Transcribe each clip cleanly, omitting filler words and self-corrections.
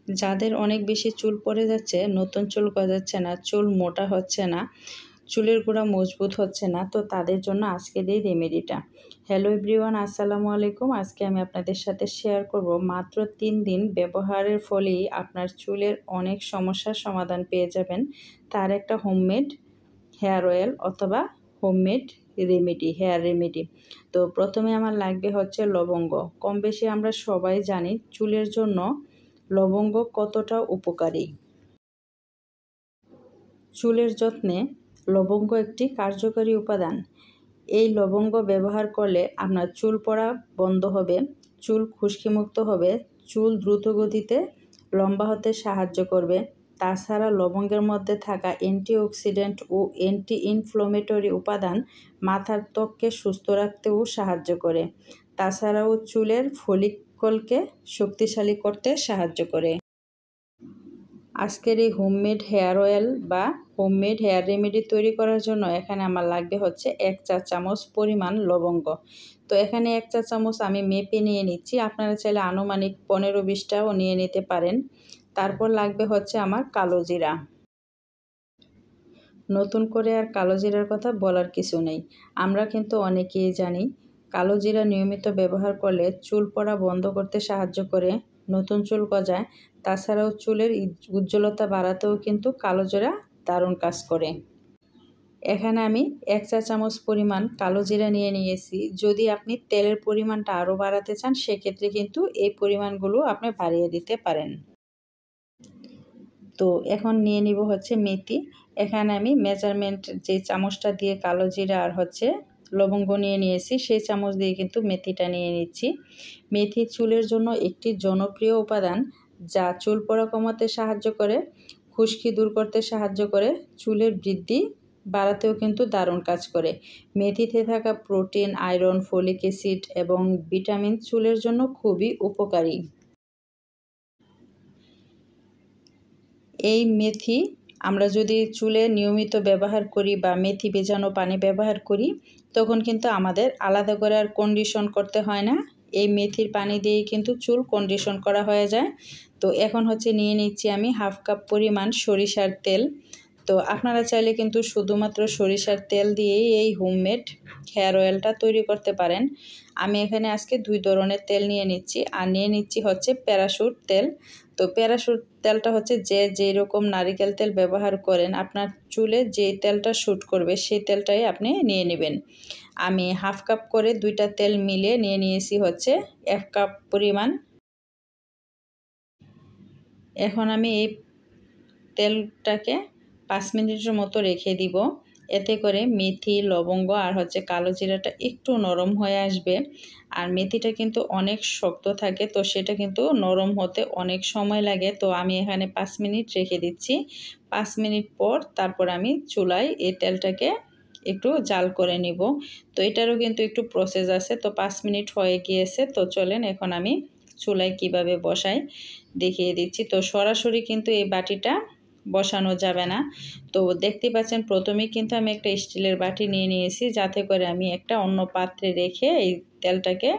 যাদের অনেক বেশি চুল পড়ে যাচ্ছে, নতুন চুল গজাচ্ছে না, চুল মোটা হচ্ছে না, চুলের গোড়া মজবুত হচ্ছে না, তো তাদের জন্য আজকের এই রেমেডিটা। হ্যালো এভরিওয়ান, আসসালামু আলাইকুম। আজকে আমি আপনাদের সাথে শেয়ার করব মাত্র 3 দিন ব্যবহারের ফলেই আপনার চুলের অনেক সমস্যার সমাধান পেয়ে যাবেন। তার একটা হোমমেড হেয়ার অয়েল অথবা হোমমেড রেমেডি, হেয়ার রেমেডি। তো প্রথমে আমার লাগবে হচ্ছে লবঙ্গ। কম বেশি আমরা সবাই জানি চুলের জন্য লবঙ্গ কতটা উপকারী। চুলের যত্নে লবঙ্গ একটি কার্যকরী উপাদান। এই লবঙ্গ ব্যবহার করলে আপনার চুল পড়া বন্ধ হবে, চুল খুশকিমুক্ত হবে, চুল দ্রুত গতিতে লম্বা হতে সাহায্য করবে। তাছাড়া লবঙ্গের মধ্যে থাকা অ্যান্টিঅক্সিডেন্ট ও অ্যান্টি ইনফ্লামেটরি উপাদান মাথার ত্বককে সুস্থ রাখতেও সাহায্য করে। তাছাড়াও চুলের ফলিকলকে শক্তিশালী করতে সাহায্য করে। আজকের এই হোমমেড হেয়ার অয়েল বা হোমমেড হেয়ার রেমেডি তৈরি করার জন্য এখানে আমার লাগবে হচ্ছে 1 চা চামচ পরিমাণ লবঙ্গ। তো এখানে 1 চা চামচ আমি মেপে নিয়ে নিচ্ছি, আপনারা চাইলে আনুমানিক 15-20টাও নিয়ে নিতে পারেন। তারপর লাগবে হচ্ছে আমার কালো জিরা। নতুন করে আর কালো জিরার কথা বলার কিছু নেই, আমরা কিন্তু অনেকেই জানি কালো জিরা নিয়মিত ব্যবহার করলে চুল পড়া বন্ধ করতে সাহায্য করে, নতুন চুল গজায়। তাছাড়াও চুলের উজ্জ্বলতা বাড়াতেও কিন্তু কালো জিরা দারুণ কাজ করে। এখানে আমি 1 চা চামচ পরিমাণ কালো জিরা নিয়ে নিয়েছি। যদি আপনি তেলের পরিমাণটা আরও বাড়াতে চান সেক্ষেত্রে কিন্তু এই পরিমাণগুলো আপনি বাড়িয়ে দিতে পারেন। তো এখন নিয়ে নিব হচ্ছে মেথি। এখানে আমি মেজারমেন্ট যে চামচটা দিয়ে কালো জিরা আর হচ্ছে লবঙ্গ নিয়ে নিয়েছি, সেই চামচ দিয়ে কিন্তু মেথিটা নিয়ে নিচ্ছি। মেথি চুলের জন্য একটি জনপ্রিয় উপাদান, যা চুল পড়া কমাতে সাহায্য করে, খুশকি দূর করতে সাহায্য করে, চুলের বৃদ্ধি বাড়াতেও কিন্তু দারুণ কাজ করে। মেথিতে থাকা প্রোটিন, আয়রন, ফলিক অ্যাসিড এবং ভিটামিন চুলের জন্য খুবই উপকারী। এই মেথি আমরা যদি চুলে নিয়মিত ব্যবহার করি বা মেথি ভেজানো পানি ব্যবহার করি, তখন কিন্তু আমাদের আলাদা করে আর কন্ডিশন করতে হয় না। এই মেথির পানি দিয়েই কিন্তু চুল কন্ডিশন করা হয়ে যায়। তো এখন হচ্ছে নিয়ে নিচ্ছি আমি 1/2 কাপ পরিমাণ সরিষার তেল। তো আপনারা চাইলে কিন্তু শুধুমাত্র সরিষার তেল দিয়েই এই হোমমেড হেয়ার অয়েলটা তৈরি করতে পারেন। আমি এখানে আজকে 2 ধরনের তেল নিয়ে নিচ্ছি, আর নিয়ে নিচ্ছি হচ্ছে প্যারাশুট তেল। তো প্যারাশুট তেলটা হচ্ছে যে যেই রকম নারিকেল তেল ব্যবহার করেন, আপনার চুলে যে তেলটা শ্যুট করবে সেই তেলটাই আপনি নিয়ে নেবেন। আমি 1/2 কাপ করে 2টা তেল মিলিয়ে নিয়ে নিয়েছি হচ্ছে 1 কাপ পরিমাণ। এখন আমি এই তেলটাকে 5 মিনিটের মতো রেখে দিব। এতে করে মেথি, লবঙ্গ আর হচ্ছে কালো জিরাটা একটু নরম হয়ে আসবে। আর মেথিটা কিন্তু অনেক শক্ত থাকে, তো সেটা কিন্তু নরম হতে অনেক সময় লাগে। তো আমি এখানে 5 মিনিট রেখে দিচ্ছি। 5 মিনিট পর তারপর আমি চুলায় এই তেলটাকে একটু জাল করে নিব। তো এটারও কিন্তু একটু প্রসেস আছে। তো 5 মিনিট হয়ে গিয়েছে। তো চলেন এখন আমি চুলায় কিভাবে বসাই দেখিয়ে দিচ্ছি। তো সরাসরি কিন্তু এই বাটিটা বসানো যাবে না। তো দেখতে পাচ্ছেন প্রথমেই কিন্তু আমি একটা স্টিলের বাটি নিয়ে নিয়েছি, যাতে করে আমি একটা অন্য পাত্রে রেখে এই তেলটাকে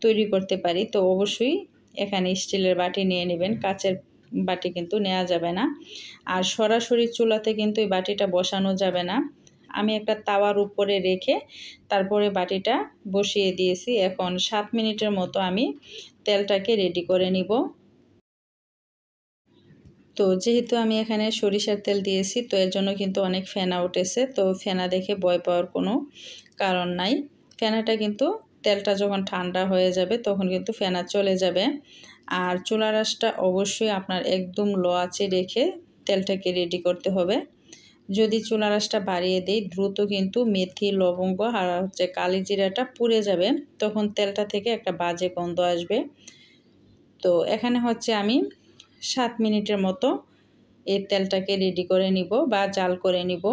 তৈরি করতে পারি। তো অবশ্যই এখানে স্টিলের বাটি নিয়ে নেবেন, কাচের বাটি কিন্তু নেওয়া যাবে না। আর সরাসরি চুলাতে কিন্তু এই বাটিটা বসানো যাবে না। আমি একটা তাওয়ার উপরে রেখে তারপরে বাটিটা বসিয়ে দিয়েছি। এখন 7 মিনিটের মতো আমি তেলটাকে রেডি করে নিব। তো যেহেতু আমি এখানে সরিষার তেল দিয়েছি, তো এর জন্য কিন্তু অনেক ফেনা উঠেছে। তো ফেনা দেখে ভয় পাওয়ার কোনো কারণ নাই। ফেনাটা কিন্তু তেলটা যখন ঠান্ডা হয়ে যাবে তখন কিন্তু ফেনা চলে যাবে। আর চুলার আঁচটা অবশ্যই আপনার একদম লো আঁচে রেখে তেলটাকে রেডি করতে হবে। যদি চুলার আঁচটা বাড়িয়ে দেই, দ্রুত কিন্তু মেথি, লবঙ্গ আর হচ্ছে কালি জিরাটা পুড়ে যাবে, তখন তেলটা থেকে একটা বাজে গন্ধ আসবে। তো এখানে হচ্ছে আমি 7 মিনিটের মতো এই তেলটাকে রেডি করে নিব বা জাল করে নিব।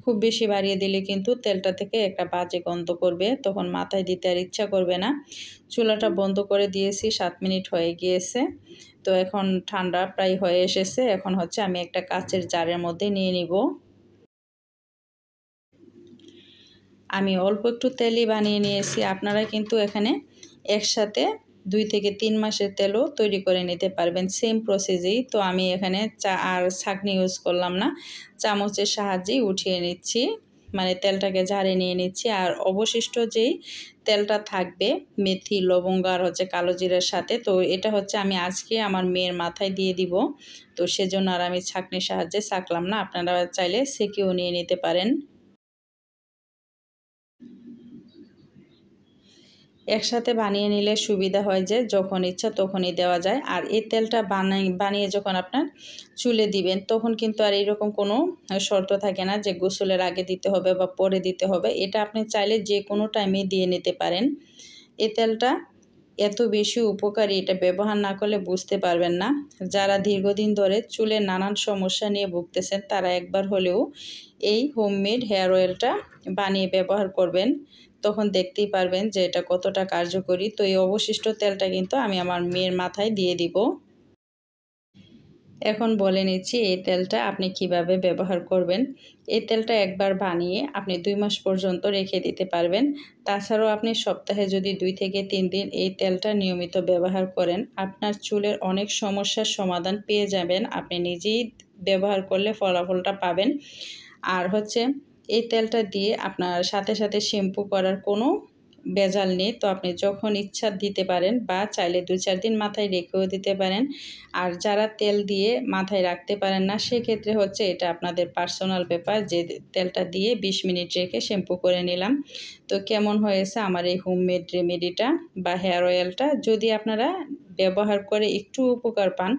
খুব বেশি বাড়িয়ে দিলে কিন্তু তেলটা থেকে একটা বাজে গন্ধ করবে, তখন মাথায় দিতে আর ইচ্ছা করবে না। চুলাটা বন্ধ করে দিয়েছি, 7 মিনিট হয়ে গিয়েছে। তো এখন ঠান্ডা প্রায় হয়ে এসেছে। এখন হচ্ছে আমি একটা কাচের জারের মধ্যে নিয়ে নিব। আমি অল্প একটু তেলই বানিয়ে নিয়েছি, আপনারা কিন্তু এখানে একসাথে 2 থেকে 3 মাসের তেলও তৈরি করে নিতে পারবেন সেম প্রসেসেই। তো আমি এখানে আর ছাঁকনি ইউজ করলাম না, চামচের সাহায্যেই উঠিয়ে নিচ্ছি, মানে তেলটাকে ঝাড়ে নিয়ে নিচ্ছি। আর অবশিষ্ট যেই তেলটা থাকবে মেথি, লবঙ্গ আর কালো জিরার সাথে, তো এটা আমি আজকে আমার মেয়ের মাথায় দিয়ে দিব। তো সেজন্য আর আমি ছাঁকনির সাহায্যে ছাঁকলাম না, আপনারা চাইলে সেঁকেও নিয়ে নিতে পারেন। একসাথে বানিয়ে নিলে সুবিধা হয় যে যখন ইচ্ছা তখনই দেওয়া যায়। আর এই তেলটা বানিয়ে যখন আপনার চুলে দিবেন তখন কিন্তু আর এরকম কোনো শর্ত থাকে না যে গোসলের আগে দিতে হবে বা পরে দিতে হবে। এটা আপনি চাইলে যে কোনো টাইমে দিয়ে নিতে পারেন। এই তেলটা এত বেশি উপকারী, এটা ব্যবহার না করলে বুঝতে পারবেন না। যারা দীর্ঘদিন ধরে চুলের নানান সমস্যা নিয়ে ভুগতেছেন তারা একবার হলেও এই হোমমেড হেয়ার অয়েলটা বানিয়ে ব্যবহার করবেন, তখন দেখতেই পারবেন যে এটা কতটা কার্যকরী। তো এই অবশিষ্ট তেলটা কিন্তু আমি আমার মেয়ের মাথায় দিয়ে দিব। এখন বলে নিচ্ছি এই তেলটা আপনি কিভাবে ব্যবহার করবেন। এই তেলটা একবার বানিয়ে আপনি 2 মাস পর্যন্ত রেখে দিতে পারবেন। তাছাড়াও আপনি সপ্তাহে যদি 2 থেকে 3 দিন এই তেলটা নিয়মিত ব্যবহার করেন, আপনার চুলের অনেক সমস্যার সমাধান পেয়ে যাবেন। আপনি নিজেই ব্যবহার করলে ফলাফলটা পাবেন। আর এই তেলটা দিয়ে আপনার সাথে সাথে শ্যাম্পু করার কোনো ভেজাল নেই। তো আপনি যখন ইচ্ছা দিতে পারেন বা চাইলে 2-4 দিন মাথায় রেখেও দিতে পারেন। আর যারা তেল দিয়ে মাথায় রাখতে পারেন না সেক্ষেত্রে এটা আপনাদের পার্সোনাল ব্যাপার, যে তেলটা দিয়ে 20 মিনিট রেখে শ্যাম্পু করে নিলাম। তো কেমন হয়েছে আমার এই হোমমেড রেমেডিটা বা হেয়ার অয়েলটা? যদি আপনারা ব্যবহার করে একটু উপকার পান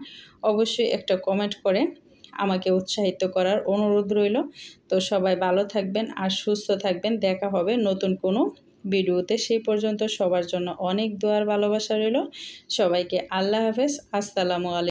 অবশ্যই একটা কমেন্ট করে আমাকে উৎসাহিত করার অনুরোধ রইল। তো সবাই ভালো থাকবেন আর সুস্থ থাকবেন। দেখা হবে নতুন কোনো ভিডিওতে। সেই পর্যন্ত সবার জন্য অনেক দোয়ার ভালোবাসা রইল। সবাইকে আল্লাহ হাফেজ। আসসালামু আলাইকুম।